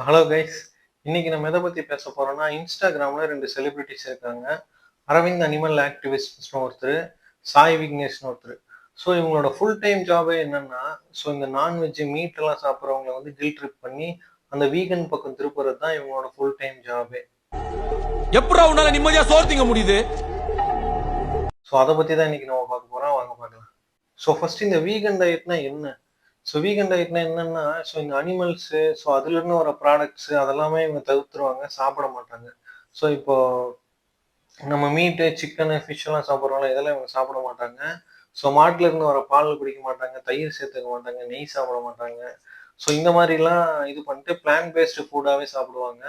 Hello guys. இன்னைக்கு நம்ம எதை பத்தி பேச போறோம்னா, இன்ஸ்டாகிராம்ல 2 செலிபிரிட்டிஸ் இருக்காங்க. அரவிந்த் அனிமல் ஆக்டிவிஸ்ட்னு ஒருத்தர், சாய் விக்னேஷ்னு ஒருத்தர். ஸோ இவங்களோட ஃபுல் டைம் ஜாபே என்னன்னா, இந்த நான்வெஜ் மீட் எல்லாம் சாப்பிட்றவங்கள வந்து கில் ட்ரிப் பண்ணி அந்த வீகன் பக்கம் திருப்புறது தான் இவங்களோட ஃபுல் டைம் ஜாபே. எப்படா உன்னால நிம்மதியா சோறு திங்க முடியுது? அதை பத்தி தான் இன்னைக்கு நம்ம பார்க்க போறோம். வாங்க பார்க்கலாம். ஃபர்ஸ்ட் இந்த வீகன் டயட்னா என்ன? வீகன் டயட்னா என்னன்னா, இந்த அனிமல்ஸு, அதுலேருந்து வர ப்ராடக்ட்ஸு அதெல்லாமே இவங்க தவிர்த்துருவாங்க, சாப்பிட மாட்டாங்க. இப்போ நம்ம மீட்டு, சிக்கனு, ஃபிஷ் எல்லாம் சாப்பிட்றோம்ல, இதெல்லாம் இவங்க சாப்பிட மாட்டாங்க. மாட்டுல இருந்து வர பால் குடிக்க மாட்டாங்க, தயிர் சேர்த்துக்க மாட்டாங்க, நெய் சாப்பிட மாட்டாங்க. இந்த மாதிரிலாம் இது பண்ணிட்டு பிளான்ட் பேஸ்டு ஃபுட்டாவே சாப்பிடுவாங்க.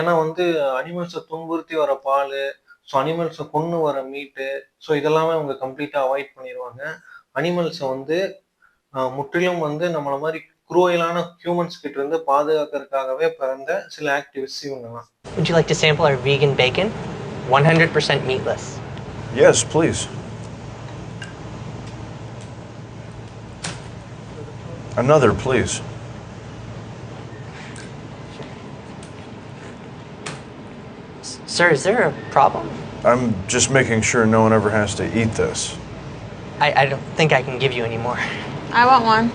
ஏன்னா வந்து அனிமல்ஸை துன்புறுத்தி வர பால், அனிமல்ஸை கொன்று வர மீட்டு, இதெல்லாமே அவங்க கம்ப்ளீட்டா அவாய்ட் பண்ணிடுவாங்க. அனிமல்ஸை வந்து முற்றிலும் வந்து நம்மள மாதிரி குரூயலான ஹியூமன்ஸ் கிட்ட இருந்து பாதுகாக்கிறதுக்காகவே பிறந்த சில ஆக்டிவிஸ்ட் இவங்கலாம். Would you like to sample our vegan bacon? 100% meatless. Yes, please. Another, please. Sir, is there a problem? I'm just making sure no one ever has to eat this. I don't think I can give you any more. I want one.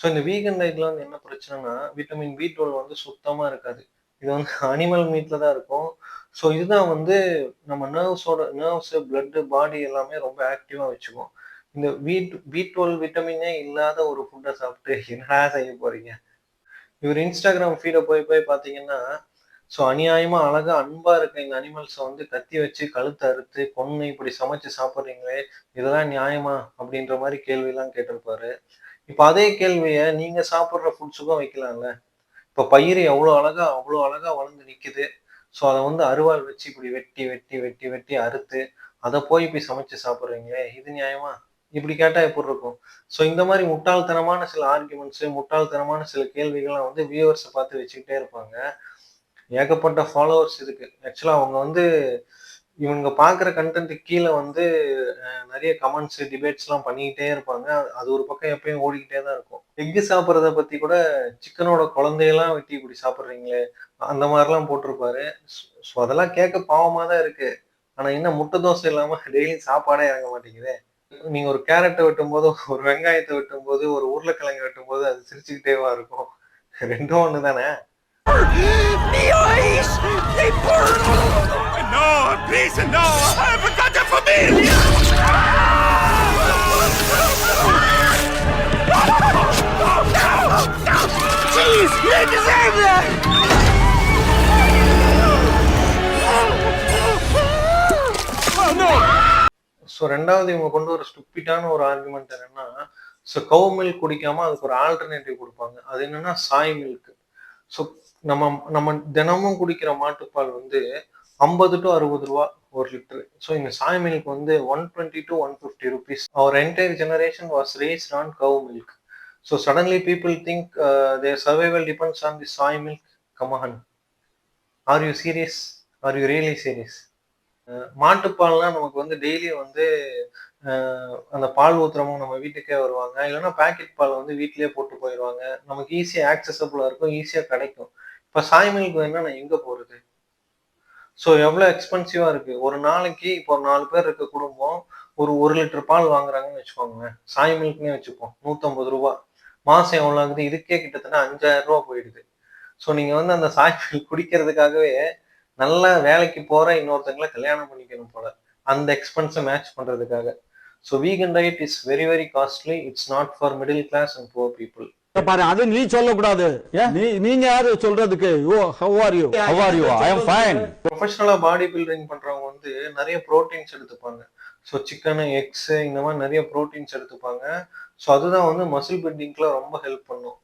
இந்த vegan டயட்ல வந்து என்ன பிரச்சனைனா, vitamin B12 வந்து சுத்தமா இருக்காது. இது வந்து அனிமல் மீட்ல தான் இருக்கும். இதுதான் வந்து நம்ம நர்வ்ஸ், பிளட், பாடி எல்லாமே ரொம்ப ஆக்டிவா வச்சுக்கும். இந்த B12 விட்டமினே இல்லாத ஒரு ஃபுட்டை சாப்பிட்டு என்னடா செய்ய போறீங்க? இவர் இன்ஸ்டாகிராம் ஃபீடை போய் பார்த்தீங்கன்னா, அநியாயமா அழகா அன்பா இருக்க இந்த அனிமல்ஸை வந்து கத்தி வச்சு கழுத்தை அறுத்து கொன்னு இப்படி சமைச்சு சாப்பிட்றீங்களே, இதெல்லாம் நியாயமா? அப்படின்ற மாதிரி கேள்வியெல்லாம் கேட்டிருப்பாரு. இப்ப அதே கேள்வியை நீங்க சாப்பிடுற ஃபுட்ஸுக்கும் வைக்கலாம்ல. இப்ப பயிர் அவ்வளோ அழகா வளர்ந்து நிக்குது. அதை வந்து அருவாள் வச்சு இப்படி வெட்டி வெட்டி வெட்டி வெட்டி அறுத்து அதை போய் சமைச்சு சாப்பிட்றீங்களே, இது நியாயமா? இப்படி கேட்டா எப்படி இருக்கும்? இந்த மாதிரி முட்டாள்தனமான சில ஆர்குமெண்ட்ஸ், முட்டாள்தனமான சில கேள்விகள்லாம் வந்து வியூவர்ஸை பார்த்து வச்சுக்கிட்டே இருப்பாங்க. ஏகப்பட்ட ஃபாலோவர்ஸ் இருக்கு. ஆக்சுவலா அவங்க வந்து இவங்க பார்க்குற கண்டென்ட்டுக்கு கீழே வந்து நிறைய கமெண்ட்ஸ், டிபேட்ஸ்லாம் பண்ணிக்கிட்டே இருப்பாங்க. அது ஒரு பக்கம் எப்பயும் ஓடிக்கிட்டே தான் இருக்கும். எக்கு சாப்பிட்றத பத்தி கூட சிக்கனோட குழந்தையெல்லாம் வெட்டி இப்படி சாப்பிட்றீங்களே, அந்த மாதிரிலாம் போட்டிருப்பாரு. அதெல்லாம் கேட்க பாவமா தான் இருக்கு. ஆனா என்ன முட்டை தோசை இல்லாம டெய்லி சாப்பாடே இறங்க மாட்டேங்குதே. நீங்க ஒரு கேரட்டை வெட்டும் போது, ஒரு வெங்காயத்தை வெட்டும் போது, ஒரு உருளைக்கிழங்கு வெட்டும் போது அது சிரிச்சுக்கிட்டேவா இருக்கும்? ரெண்டும் ஒண்ணு தானே. No, please, no! I haven't got that for me! Jeez, you didn't deserve that! Oh, no! ரெண்டாவது இவங்க கொண்டு ஒரு ஸ்டூபிடான ஒரு ஆர்குமெண்ட் என்னன்னா, கவ் மில்க் குடிக்காம அதுக்கு ஒரு ஆல்டர்னேட்டிவ் கொடுப்பாங்க. அது என்னன்னா சாய் மில்க். நம்ம நம்ம தினமும் குடிக்கிற மாட்டுப்பால் வந்து 50 to 60 ரூபா ஒரு லிட்டரு. இந்த சாய் மில்க் வந்து 120 to 150 rupees. Our entire generation was raised on cow milk. Suddenly people think their survival depends on the soy milk. Come on. Are you serious? Are you really serious? மாட்டுப்பால்லாம் நமக்கு வந்து daily வந்து அந்த பால் ஊத்துறவங்க நம்ம வீட்டுக்கே வருவாங்க. இல்லைன்னா packet பால் வந்து வீட்லயே போட்டு போயிடுவாங்க. நமக்கு ஈஸியா ஆக்சசபிளா இருக்கும், ஈஸியா கிடைக்கும். இப்ப சாய் மில்க் வேணும்னா நான் எங்க போறது? எவ்வளவு எக்ஸ்பென்சிவா இருக்கு. ஒரு நாளைக்கு இப்போ 4 பேர் இருக்க குடும்பம் ஒரு லிட்டர் பால் வாங்குறாங்கன்னு வச்சுக்கோங்க. சாய் மில்க்னே வச்சுப்போம், 150 ரூபா. மாசம் எவ்வளவு ஆகுது? இதுக்கே கிட்டத்தட்ட 5000 ரூபா போயிடுது. நீங்க வந்து அந்த சாய் மில்க் குடிக்கிறதுக்காகவே நல்லா வேலைக்கு போற இன்னொருத்தங்களை கல்யாணம் பண்ணிக்கணும் போல, அந்த எக்ஸ்பென்ஸை மேட்ச் பண்றதுக்காக. Vegan diet is very very costly. It's not for middle class and poor people. பாரு, அது நீ சொல்லக்கூடாது. நீங்க யாரு சொல்றதுக்கு? how are you? I am fine. ப்ரொஃபஷனலா பாடி பில்டிங் பண்றவங்க வந்து நிறைய புரோட்டீன்ஸ் எடுத்துப்பாங்க. சிக்கன், எக்ஸ், இந்த மாதிரி நிறைய புரோட்டீன்ஸ் எடுத்துப்பாங்க. அதுதான் வந்து மசில் பில்டிங்ல ரொம்ப ஹெல்ப் பண்ணும்.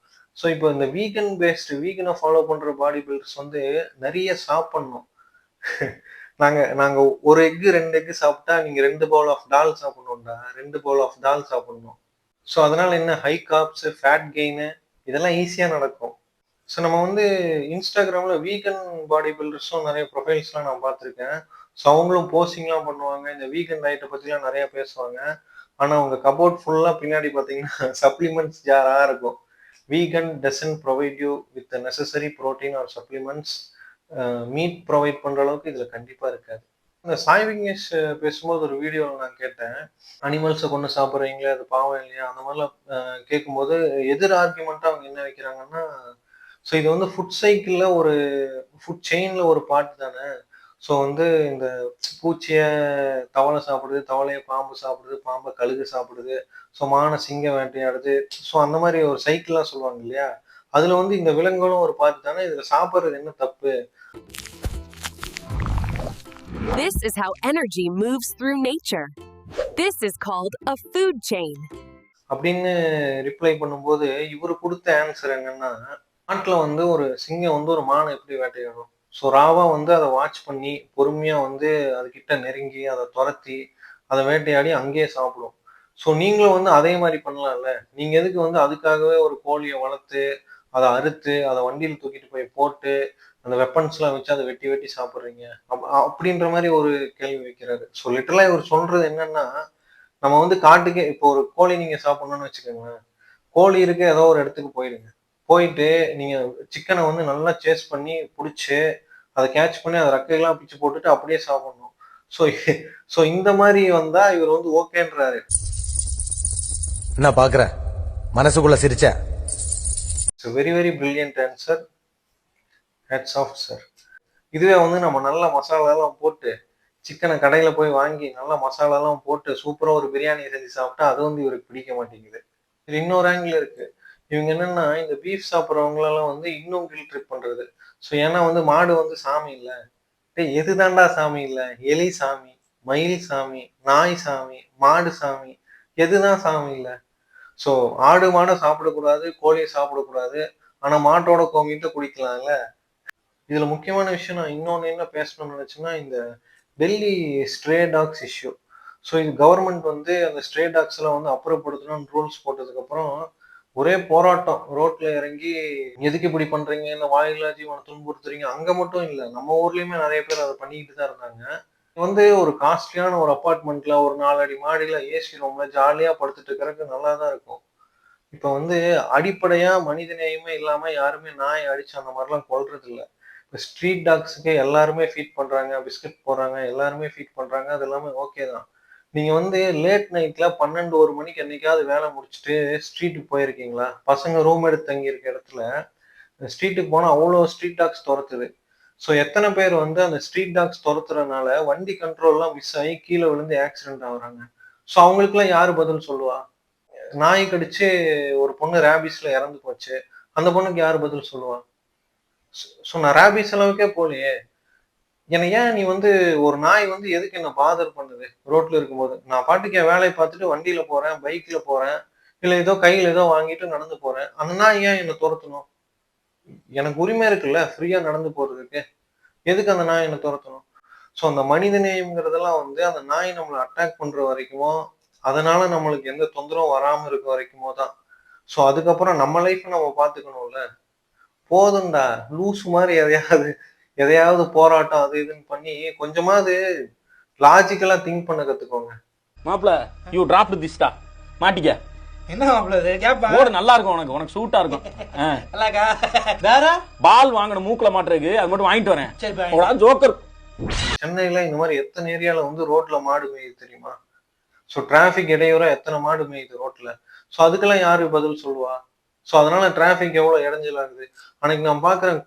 இப்போ இந்த வீகனை ஃபாலோ பண்ற பாடி பில்டர்ஸ் வந்து நிறைய சாப்பிடணும். நாங்க ஒரு எக்கு 2 எக்கு சாப்பிட்டா நீங்க 2 பவுல் ஆஃப் டால் சாப்பிடணும்டா, 2 பவுல் ஆஃப் டால் சாப்பிடணும். அதனால என்ன, ஹை கார்ப்ஸ், ஃபேட் கெயின் இதெல்லாம் ஈஸியா நடக்கும். நம்ம வந்து இன்ஸ்டாகிராம்ல வீகன் பாடி பில்டர்ஸும் நிறைய ப்ரொஃபைல்ஸ்லாம் நான் பார்த்துருக்கேன். அவங்களும் போஸ்டிங்லாம் பண்ணுவாங்க. இந்த வீகன் டயட்டை பத்திலாம் நிறைய பேசுவாங்க. ஆனா உங்க கபோர்ட் ஃபுல்லா பின்னாடி பாத்தீங்கன்னா சப்ளிமெண்ட்ஸ் ஜாரா இருக்கும். Vegan doesn't provide you with the necessary protein or supplements. Meat provide பண்ற அளவுக்கு இதுல கண்டிப்பா இருக்காது. இந்த சாய் விக்னேஷ் பேசும்போது ஒரு வீடியோல நான் கேட்டேன். அனிமல்ஸ கொன்னு சாப்பிடுறீங்களே அது பாவம் இல்லையா? அந்த மாரிலாம் கேட்கும்போது எதிர் ஆர்குமென்ட்டா அவங்க என்ன வைக்கிறாங்கன்னா, ஸோ இது வந்து ஃபுட் சைக்கிள்ல ஒரு ஃபுட் செயின்ல ஒரு பார்ட் தானே. ஸோ வந்து இந்த பூச்சிய தவளை சாப்பிடுது, தவளைய பாம்பு சாப்பிடுது, பாம்ப கழுகு சாப்பிடுது. ஸோ மான சிங்கம் வேட்டையாடுது. ஸோ அந்த மாரி ஒரு சைக்கிள்லாம் சொல்லுவாங்க இல்லையா? அதுல வந்து இந்த விலங்குகளும் ஒரு பார்ட் தானே. இதுல சாப்பிடுறது என்ன தப்பு? This is how energy moves through nature. This is called a food chain. அப்படின்னு ரிப்ளை பண்ணும்போது, இவரு குடுத்த ஆன்சர் என்னன்னா, காட்டுல வந்து ஒரு சிங்கம் வந்து ஒரு மான எப்படி வேட்டையாடும்? ஸோ ராவா வந்து அத வாட்ச் பண்ணி, பொறுமையா வந்து அதுகிட்ட நெருங்கி, அத தொரத்தி, அத வேட்டையாடி அங்கேயே சாப்பிடும். ஸோ நீங்களும் வந்து அதே மாரி பண்ணலாம்ல. நீங்க எதுக்கு வந்து அதுக்காகவே ஒரு கோழிய வளர்த்து, அத அறுத்து, அத வண்டியில தூக்கிட்டு போய் போட்டு, அந்த வெப்பன்ஸ்லாம் வச்சு அத வெட்டி வெட்டி சாப்பிடுறீங்க? அப்படின்ற மாரி ஒரு கேள்வி வைக்கிறாரு. ஸோ லிட்டரலா இவரு சொல்றது என்னன்னா, நம்ம வந்து காட்டுக்கே இப்போ ஒரு கோழி நீங்க சாப்பிடணும்னு வச்சுக்கோங்களேன். கோழி இருக்க ஏதோ ஒரு இடத்துக்கு போயிடுங்க. போயிட்டு நீங்க சிக்கன வந்து நல்லா சேஸ் பண்ணி புடிச்சு, அத கேட்ச் பண்ணி அத ரெக்கையெல்லாம் பிச்சு போட்டுட்டு அப்படியே சாப்பிடணும். ஸோ ஸோ இந்த மாரி வந்தா இவர் வந்து ஓகேன்றாரு. என்ன பாக்குற மனசுக்குள்ள சிரிச்ச it's very very brilliant answer. Hats off sir. இதுவே வந்து நம்ம நல்ல மசாலாலாம் போட்டு, சிக்கன கடையில போய் வாங்கி நல்லா மசாலாலாம் போட்டு சூப்பரா ஒரு பிரியாணி செஞ்சு சாப்பிட்டா, அது வந்து இவருக்கு பிடிக்க மாட்டேங்குது. இதுல இன்னொரு ஆங்கிள் இருக்கு. இவங்க என்னன்னா, இந்த பீஃப் சாப்பிடுறவங்களலாம் வந்து இன்னும் கில்ட் ட்ரிப் பண்றது. ஸோ ஏன்னா வந்து மாடு வந்து சாமி இல்ல. டேய் எது தான்டா சாமி இல்ல? எலி சாமி, மயில் சாமி, நாய் சாமி, மாடு சாமி. எதுதான் சாமி இல்ல? ஸோ ஆடு மாட சாப்பிடக்கூடாது, கோழிய சாப்பிடக்கூடாது. ஆனா மாட்டோட கோமியத்த குடிக்கலாம்ல. இதுல முக்கியமான விஷயம் நான் இன்னொன்னு என்ன பேசணும்னு நினைச்சேன்னா, இந்த Delhi stray tax issue. So இது கவர்மெண்ட் வந்து அந்த ஸ்ட்ரே டாக்ஸ் எல்லாம் வந்து அப்புறப்படுத்தணும்னு ரூல்ஸ் போட்டதுக்கு அப்புறம் ஒரே போராட்டம். ரோட்ல இறங்கி எதுக்கு இப்படி பண்றீங்க? இந்த வாயில்லா ஜீவனை துன்புறுத்துறீங்க. அங்க மட்டும் இல்ல. நம்ம ஊர்லயுமே நெறைய பேர் அத பண்ணிக்கிட்டு தான் இருந்தாங்க. வந்து ஒரு காஸ்ட்லியான ஒரு அபார்ட்மெண்ட்ல ஒரு 4 அடி மாடியில ஏசி ரூம்ல ஜாலியா படுத்துட்டு இருக்கறதுக்கு நல்லா தான் இருக்கும். இப்ப வந்து அடிப்படையா மனிதநேயமே இல்லாம யாருமே நாய அடிச்சு அந்த மாரிலாம் கொல்றது இல்ல. இப்ப ஸ்ட்ரீட் டாக்ஸ்க்கு எல்லாருமே ஃபீட் பண்றாங்க, பிஸ்கட் போடுறாங்க, எல்லாருமே ஃபீட் பண்றாங்க. அது எல்லாமே ஓகே தான். நீங்க வந்து லேட் நைட்ல 12, 1 மணிக்கு என்னைக்காவது வேலை முடிச்சுட்டு ஸ்ட்ரீட்டுக்கு போயிருக்கீங்களா? பசங்க ரூம் எடுத்து தங்கி இருக்க இடத்துல ஸ்ட்ரீட்டுக்கு போனா அவ்ளோ ஸ்ட்ரீட் டாக்ஸ் தொரத்துது. ஸோ எத்தன பேர் வந்து அந்த ஸ்ட்ரீட் டாக்ஸ் தொரத்துறனால வண்டி கண்ட்ரோல்லாம் மிஸ் ஆயி கீழ விழுந்து ஆக்சிடென்ட் ஆகுறாங்க. ஸோ அவங்களுக்கெல்லாம் யாரு பதில் சொல்லுவா? நாய் கடிச்சு ஒரு பொண்ணு ரேபீஸ்ல இறந்து போச்சு. அந்த பொண்ணுக்கு யாரு பதில் சொல்லுவா? ஸோ நான் ரேபீஸ் அளவுக்கே போலயே! என்ன ஏன் நீ வந்து ஒரு நாய் வந்து எதுக்கு என்ன பாதர் பண்ணுது? ரோட்ல இருக்கும்போது. நான் பாட்டுக்கு என் வேலைய பார்த்துட்டு வண்டியில போறேன், பைக்ல போறேன். இல்ல ஏதோ கையில ஏதோ வாங்கிட்டு நடந்து போறேன். அந்த நாய் ஏன் என்ன தொரத்தணும்? எனக்கு உரிமை இருக்குல்ல, ஃப்ரீயா நடந்து போறதுக்கு. எதுக்கு அந்த நாய் என்ன தொரத்தணும்? ஸோ அந்த மனிதநேயம்ங்கிறதெல்லாம் வந்து அந்த நாய் நம்மள அட்டாக் பண்ற வரைக்குமோ, அதனால நம்மளுக்கு எந்த தொந்தரவும் வராம இருக்க வரைக்குமோ தான். ஸோ அதுக்கப்புறம் நம்ம லைஃப்ப நம்ம பார்த்துக்கணும்ல. போதும்டா. லூசு மாரி எதையாவது போராட்டம் அது இதுன்னு பண்ணி கொஞ்சமாவது லாஜிக்கலா திங்க் பண்ண கத்துக்கோங்க. மாப்ள யூ டிராப்ட் திஸ்டா மாட்டிக்க. என்ன மாப்பிள்ள இது கேப்பா போடு நல்லா இருக்கும், உனக்கு சூட்டா இருக்கும். நல்லாக்கா வேற பால் வாங்கணும் மூக்குல மாட்டுறதுக்கு, அது மட்டும் வாங்கிட்டு வரேன். சரி ஜோக்கர். சென்னையில இந்த மாதிரி எத்தனை ஏரியால வந்து ரோட்ல மாடு மேயுது தெரியுமா? ஸோ டிராபிக் இடையூறா எத்தனை மாடு மேயுது ரோட்ல. ஸோ அதுக்கெல்லாம் யாரு பதில் சொல்லுவா? ஸோ அதனால டிராபிக் எவ்வளவு இடைஞ்சலாகுது. அன்னைக்கு நான் பாக்குறேன்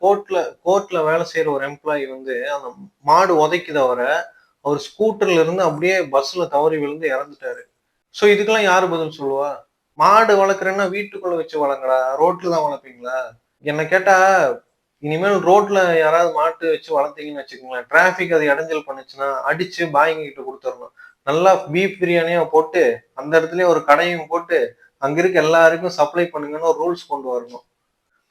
கோர்ட்ல வேலை செய்யற ஒரு எம்ப்ளாயி வந்து அந்த மாடு உதைக்குது அவரை. அவர் ஸ்கூட்டர்ல இருந்து அப்படியே பஸ்ல தவறி விழுந்து இறந்துட்டாரு. ஸோ இதுக்கெல்லாம் யாரு பதில் சொல்லுவா? மாடு வளர்க்குறேன்னா வீட்டுக்குள்ள வச்சு வளர்ங்கடா, ரோட்ல தான் வளர்ப்பீங்களா? என்ன கேட்டா இனிமேல் ரோட்ல யாராவது மாட்டு வச்சு வளர்த்தீங்கன்னு வச்சுக்கோங்களேன், டிராபிக் அது இடைஞ்சல் பண்ணுச்சுன்னா அடிச்சு பாய்ங்க கிட்ட கொடுத்துடணும். நல்லா பீஃப் பிரியாணியா போட்டு அந்த இடத்துலயே ஒரு கடையும் போட்டு அங்க இருக்க எல்லாருக்கும் சப்ளை பண்ணுங்கன்னு ஒரு ரூல்ஸ் கொண்டு வரணும்.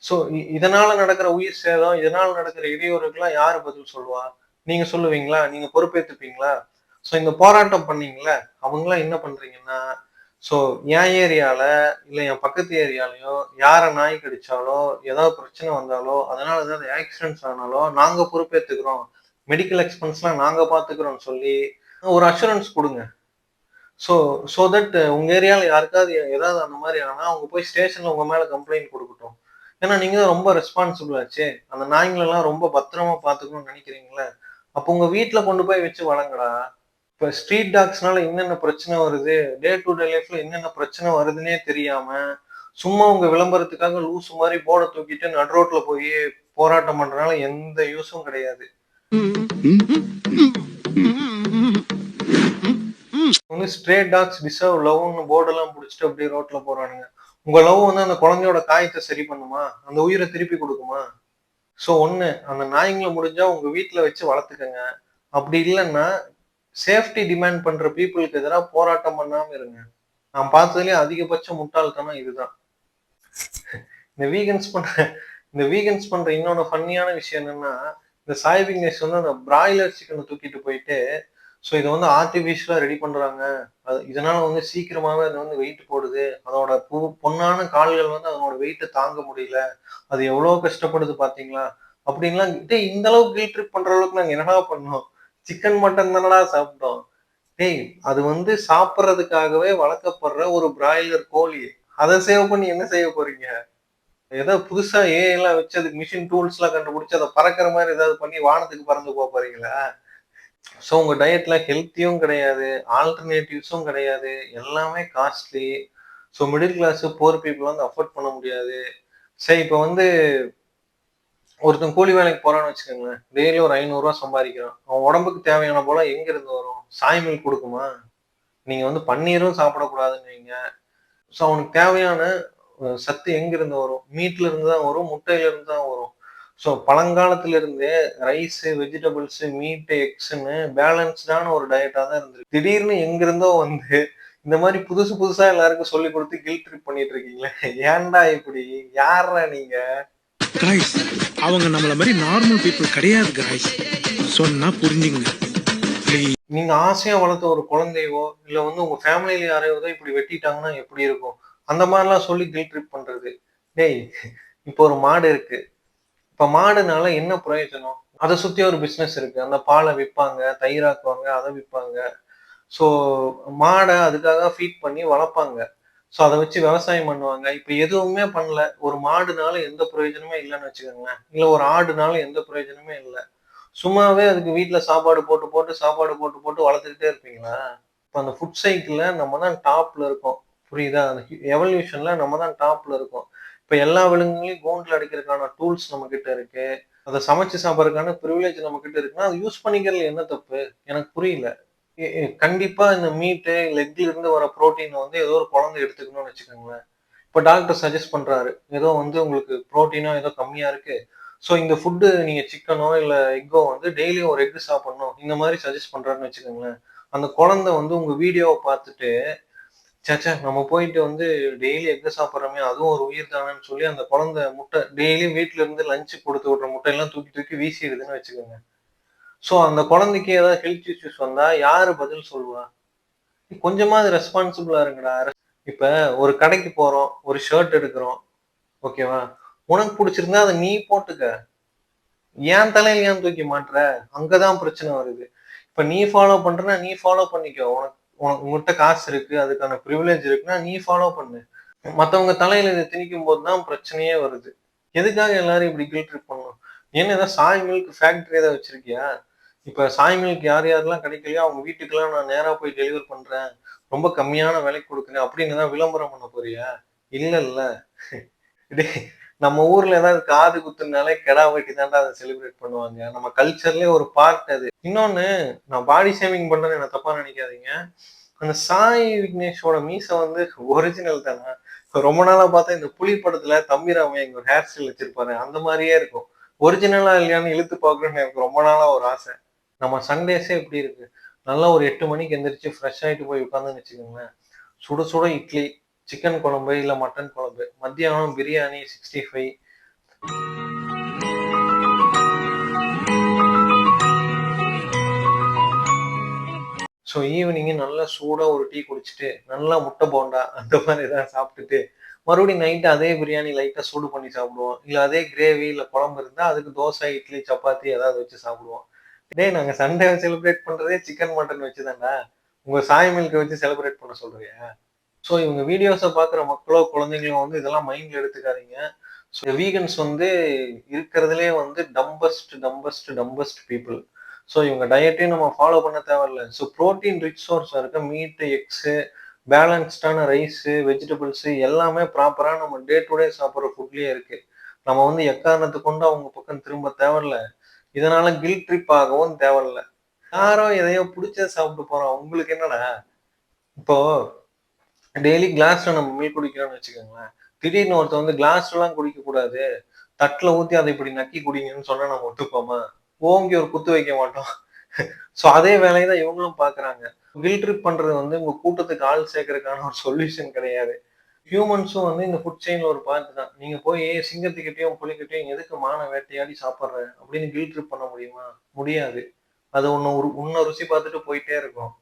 ஸோ இதனால நடக்கிற உயிர் சேதம், இதனால நடக்கிற இடையூறுக்கெல்லாம் யாரு பதில் சொல்லுவா? நீங்க சொல்லுவீங்களா? நீங்க பொறுப்பேத்துப்பீங்களா? ஸோ இந்த போராட்டம் பண்ணீங்கல்ல, அவங்களாம் என்ன பண்றீங்கன்னா, ஸோ என் ஏரியால இல்ல என் பக்கத்து ஏரியாலயோ யார நாய் கடிச்சாலோ ஏதாவது பிரச்சனை வந்தாலோ அதனால ஏதாவது ஆக்சிடென்ட்ஸ் ஆனாலோ நாங்க பொறுப்பேத்துக்கிறோம், மெடிக்கல் எக்ஸ்பென்ஸ்லாம் நாங்க பாத்துக்கிறோம்னு சொல்லி ஒரு அஷூரன்ஸ் கொடுங்க. ஸோ ஸோ தட் உங்க ஏரியால யாருக்காவது ஏதாவது அந்த மாதிரி ஆனா அவங்க போய் ஸ்டேஷன்ல உங்க மேல கம்ப்ளைண்ட் கொடுக்கட்டும். ஏன்னா நீங்க தான் ரொம்ப ரெஸ்பான்சிபிள் ஆச்சே. அந்த நாய்ங்களெல்லாம் ரொம்ப பத்திரமா பாத்துக்கணும்னு நினைக்கிறீங்களே. அப்போ உங்க வீட்ல கொண்டு போய் வச்சு வளங்கடா. இப்ப ஸ்ட்ரீட் டாக்ஸ்னால என்னென்ன பிரச்சனை வருது, டே டு டே லைஃப்ல என்னென்ன பிரச்சனை வருதுன்னே தெரியாம, சும்மா உங்க விளம்பரத்துக்காக லூசு மாதிரி போர்ட தூக்கிட்டு நடு ரோட்ல போய் போராட்டம் பண்றதுனால எந்த யூஸும் கிடையாது. வந்து ஸ்ட்ரே டாக்ஸ் டிசர்வ் லவ்னு போர்டெல்லாம் பிடிச்சிட்டு அப்படியே ரோட்ல போறானுங்க. உங்க லவ் வந்து அந்த குழந்தையோட காயத்தை சரி பண்ணுமா? அந்த உயிரை திருப்பி கொடுக்குமா? ஸோ ஒண்ணு அந்த நாய்ங்களை முடிஞ்சா உங்க வீட்ல வச்சு வளர்த்துக்கங்க. அப்படி இல்லைன்னா சேஃப்டி டிமாண்ட் பண்ற பீப்புளுக்கு எதிராக போராட்டம் பண்ணாம இருங்க. நான் பார்த்ததுலயே அதிகபட்ச முட்டாள்தனம் இதுதான். இந்த வீகன்ஸ் பண்ற இந்த வீகன்ஸ் பண்ற இன்னொன்னு ஃபன்னியான விஷயம் என்னன்னா, இந்த சாய் விக்னேஷ் வந்து அந்த பிராய்லர் சிக்கனை தூக்கிட்டு போயிட்டு, ஸோ இதை வந்து ஆர்டிஃபிஷியலா ரெடி பண்றாங்க. இதனால வந்து சீக்கிரமாவே அது வந்து வெயிட் போடுது. அதோட பொண்ணான கால்கள் வந்து அதனோட வெயிட்டை தாங்க முடியல. அது எவ்வளவு கஷ்டப்படுது பாத்தீங்களா? அப்படின்லாம் டேய் இந்த அளவுக்கு கில்ட் ட்ரிப் பண்ற அளவுக்கு நாங்க என்னடா பண்ணோம்? சிக்கன் மட்டன் தானடா சாப்பிட்டோம். டேய் அது வந்து சாப்பிட்றதுக்காகவே வளர்க்கப்படுற ஒரு பிராய்லர் கோழி. அதை சேவ் பண்ணி என்ன செய்ய போறீங்க? ஏதோ புதுசா ஏஐ எல்லாம் வச்சு அதுக்கு மிஷின் டூல்ஸ் எல்லாம் கண்டுபிடிச்சு அதை பறக்கிற மாதிரி ஏதாவது பண்ணி வானத்துக்கு பறந்து போக போறீங்களா? ஸோ உங்க டயட்ல ஹெல்த்தியும் கிடையாது, ஆல்டர்னேட்டிவ்ஸும் கிடையாது, எல்லாமே costly. So middle class poor people வந்து அஃபோர்ட் பண்ண முடியாது. சரி இப்போ வந்து ஒருத்தன் கூலி வேலைக்கு போறான்னு வச்சுக்கோங்களேன். டெய்லி ஒரு 500 ரூபா சம்பாதிக்கிறான். அவன் உடம்புக்கு தேவையான போல எங்க இருந்து வரும்? சாய் மில்க் கொடுக்குமா? நீங்க வந்து பன்னீரும் சாப்பிடக்கூடாதுன்னு வைங்க. ஸோ அவனுக்கு தேவையான சத்து எங்க இருந்து வரும்? மீட்ல இருந்து தான் வரும், முட்டையில இருந்து தான் வரும். ஸோ பழங்காலத்துல இருந்தே ரைஸ், வெஜிடபிள்ஸ், மீட், எக்ஸ்ன்னு பேலன்ஸ்டான ஒரு டயட்டா தான் இருந்திருக்கு. திடீர்னு எங்க இருந்தோ வந்து இந்த மாதிரி புதுசு புதுசா எல்லாருக்கும் சொல்லி கொடுத்து கில்ட் ட்ரிப் பண்ணிட்டு இருக்கீங்களே. ஏன்டா இப்படி? யாரா நீங்க? गाइस அவங்க நம்மள மாதிரி நார்மல் பீப்பிள் கிடையாது गाइस சொன்னா புரிஞ்சுங்க ப்ளீஸ். நீங்க ஆசையா வளர்த்த ஒரு குழந்தையோ இல்ல வந்து உங்க ஃபேமிலியில யாரையோதோ இப்படி வெட்டிட்டாங்கன்னா எப்படி இருக்கும்? அந்த மாதிரிலாம் சொல்லி கில்ட் ட்ரிப் பண்றது. டேய் இப்போ ஒரு மாடு இருக்கு. இப்ப மாடுனால என்ன பிரயோஜனம்? அதை சுத்தி ஒரு பிசினஸ் இருக்கு. அந்த பாலை விற்பாங்க, தயிராக்குவாங்க, அதை விற்பாங்க. ஸோ மாடை அதுக்காக ஃபீட் பண்ணி வளர்ப்பாங்க. ஸோ அதை வச்சு விவசாயம் பண்ணுவாங்க. இப்ப எதுவுமே பண்ணல. ஒரு மாடுனால எந்த பிரயோஜனமே இல்லைன்னு வச்சுக்கோங்களேன். இல்ல ஒரு ஆடுனால எந்த பிரயோஜனமே இல்லை. சும்மாவே அதுக்கு வீட்டுல சாப்பாடு போட்டு போட்டு சாப்பாடு போட்டு போட்டு வளர்த்துக்கிட்டே இருப்பீங்களா? இப்ப அந்த ஃபுட் சைக்கிள்ல நம்ம தான் டாப்ல இருக்கோம். புரியுதா? அந்த எவல்யூஷன்ல நம்ம தான் டாப்ல இருக்கோம். இப்ப எல்லா விலங்குகளையும் கூண்டுல அடைக்கிறதுக்கான டூல்ஸ் நம்ம கிட்ட இருக்கு. அதை சமைச்சு சாப்பிட்றதுக்கான ப்ரிவிலேஜ் நம்ம கிட்ட இருக்குன்னா அதை யூஸ் பண்ணிக்கிறதுல என்ன தப்பு? எனக்கு புரியல. கண்டிப்பா இந்த மீட்டு, லெக்ல இருந்து வர புரோட்டீன் வந்து ஏதோ ஒரு குழந்தை எடுத்துக்கணும்னு வச்சுக்கோங்களேன். இப்ப டாக்டர் சஜஸ்ட் பண்றாரு. ஏதோ வந்து உங்களுக்கு புரோட்டீனோ ஏதோ கம்மியா இருக்கு. ஸோ இந்த ஃபுட்டு நீங்க சிக்கனோ இல்ல எக்கோ வந்து டெய்லியும் ஒரு எக் சாப்பிடணும். இந்த மாதிரி சஜஸ்ட் பண்றாருன்னு வச்சுக்கோங்களேன். அந்த குழந்தை வந்து உங்க வீடியோவை பார்த்துட்டு, சேச்சே நம்ம போயிட்டு வந்து டெய்லி எக் சாப்பிட்றோமே அதுவும் ஒரு உயிர் தானேன்னு சொல்லி அந்த குழந்தை முட்டை டெய்லியும் வீட்டுல இருந்து லஞ்சு கொடுத்து விடுற முட்டையெல்லாம் தூக்கி தூக்கி வீசிடுதுன்னு வச்சுக்கோங்க. ஸோ அந்த குழந்தைக்கு ஏதாவது ஹெல்த் இஷ்யூஸ் வந்தா யாரு பதில் சொல்லுவா? கொஞ்சமாவது ரெஸ்பான்சிபிளா இருங்கடா. இப்ப ஒரு கடைக்கு போறோம், ஒரு ஷர்ட் எடுக்கிறோம். ஓகேவா? உனக்கு பிடிச்சிருந்தா அதை நீ போட்டுக்க. ஏன் தலையில ஏன் தூக்கி மாட்டுற? அங்கதான் பிரச்சனை வருது. இப்ப நீ ஃபாலோ பண்றனா நீ ஃபாலோ பண்ணிக்கோ. உனக்கு உனக்கு உங்ககிட்ட காசு இருக்கு, அதுக்கான ப்ரிவிலேஜ் இருக்குன்னா நீ ஃபாலோ பண்ணு. மத்தவங்க தலையில இதை திணிக்கும் போதுதான் பிரச்சனையே வருது. எதுக்காக எல்லாரும் இப்படி கில்ட் ட்ரிப் பண்ணணும்? என்ன ஏதாவது சாய் மில்க் ஃபேக்டரி ஏதாவது வச்சிருக்கியா? இப்ப சாய் மில்க் யார் யாரெல்லாம் கிடைக்கலையோ அவங்க வீட்டுக்கெல்லாம் நான் நேரா போய் டெலிவர் பண்றேன், ரொம்ப கம்மியான விலைக்கு கொடுக்குறேன் அப்படின்னு ஏதாவது விளம்பரம் பண்ண போறியா? இல்ல இல்ல. டேய், நம்ம ஊர்ல ஏதாவது காது குத்துனாலே கெடா வெட்டி தான்டா அதை செலிப்ரேட் பண்ணுவாங்க. நம்ம கல்ச்சர்லயே ஒரு பார்ட் அது. இன்னொன்னு, நான் பாடி ஷேமிங் பண்றேன்னு என்ன தப்பா நினைக்காதீங்க. அந்த சாய் விக்னேஷோட மீசை வந்து ஒரிஜினல் தானே. ரொம்ப நாளா பார்த்தா இந்த புலி படத்துல தம்பிராமையா இங்க ஒரு ஹேர் ஸ்டைல் வச்சிருப்பாரு, அந்த மாதிரியே இருக்கும். ஒரிஜினலா இல்லையான்னு இழுத்து பார்க்கணும்னு எனக்கு ரொம்ப நாளா ஒரு ஆசை. நம்ம சண்டேஸே எப்படி இருக்கு? நல்லா ஒரு 8 மணிக்கு எந்திரிச்சு ஃப்ரெஷ் ஆயிட்டு போய் உட்காந்துன்னு வச்சுக்கோங்களேன். சுட சுட இட்லி, சிக்கன் குழம்பு இல்ல மட்டன் குழம்பு, மத்தியானம் பிரியாணி 65. ஸோ ஈவினிங் நல்லா சூடா ஒரு டீ குடிச்சிட்டு நல்லா முட்டை போண்டா அந்த மாதிரி ஏதாவது சாப்பிட்டுட்டு மறுபடியும் நைட்டு அதே பிரியாணி லைட்டா சூடு பண்ணி சாப்பிடுவோம். இல்ல அதே கிரேவி இல்ல குழம்பு இருந்தா அதுக்கு தோசை, இட்லி, சப்பாத்தி ஏதாவது வச்சு சாப்பிடுவோம். டேய் நாங்க சண்டே செலிப்ரேட் பண்றதே சிக்கன் மட்டன் வச்சுதான்டா. உங்க சாய் மில்கை வச்சு செலிப்ரேட் பண்ண சொல்றியா? ஸோ இவங்க வீடியோஸை பார்க்குற மக்களோ குழந்தைங்களோ வந்து இதெல்லாம் மைண்ட்ல எடுத்துக்காதீங்க. ஸோ வீகன்ஸ் வந்து இருக்கிறதுலே வந்து டம்பஸ்ட் பீப்புள். ஸோ இவங்க டயட்டையும் நம்ம ஃபாலோ பண்ண தேவையில்ல. ஸோ ப்ரோட்டீன் ரிச் சோர்ஸ் இருக்க மீட்டு, எக்ஸு, பேலன்ஸ்டான ரைஸு, வெஜிடபிள்ஸு எல்லாமே ப்ராப்பரா நம்ம டே டு டே சாப்பிட்ற ஃபுட்லயே இருக்கு. நம்ம வந்து எக்காரணத்தை கொண்டு அவங்க பக்கம் திரும்ப தேவையில்ல. இதனால கில்ட் ட்ரிப் ஆகவும் தேவையில்ல. யாரோ எதையோ பிடிச்சத சாப்பிட்டு போறோம். உங்களுக்கு என்னடா? இப்போ டெய்லி கிளாஸ்ல நம்ம மில்க் குடிக்கிறோம்னு வச்சுக்கோங்களேன். திடீர்னு ஒருத்தர் வந்து கிளாஸ்லாம் குடிக்க கூடாது, தட்டுல ஊத்தி அதை இப்படி நக்கி குடிங்கன்னு சொன்னா நம்ம ஒத்துப்போமா? ஓங்கி ஒரு குத்து வைக்க மாட்டோம். ஸோ அதே வேலையை தான் இவங்களும் பார்க்குறாங்க. கில்ட் ட்ரிப் பண்றது வந்து உங்க கூட்டத்துக்கு ஆள் சேர்க்கறதுக்கான ஒரு சொல்யூஷன் கிடையாது. ஹியூமன்ஸும் வந்து இந்த ஃபுட் செயின்ல ஒரு பார்ட் தான். நீங்க போய் சிங்கத்துக்கிட்டயும், புலிகிட்டயும் எதுக்கு மான வேட்டையாடி சாப்பிடுற அப்படின்னு கில்ட் ட்ரிப் பண்ண முடியுமா? முடியாது. அது உன்ன ருசி பார்த்துட்டு போயிட்டே இருக்கும்.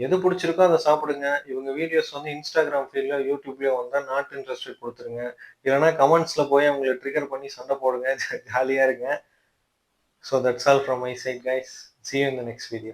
எது பிடிச்சிருக்கோ அதை சாப்பிடுங்க. இவங்க வீடியோஸ் வந்து இன்ஸ்டாகிராம் ஃபீட்லயோ, யூடியூப்லயோ வந்தா நாட் இன்ட்ரஸ்டட் குடுத்துருங்க. இல்லைன்னா கமெண்ட்ஸ்ல போய் அவங்கள ட்ரிகர் பண்ணி சண்டை போடுங்க. ஜாலியா இருங்க. So that's all from my side, guys. See you in the next video.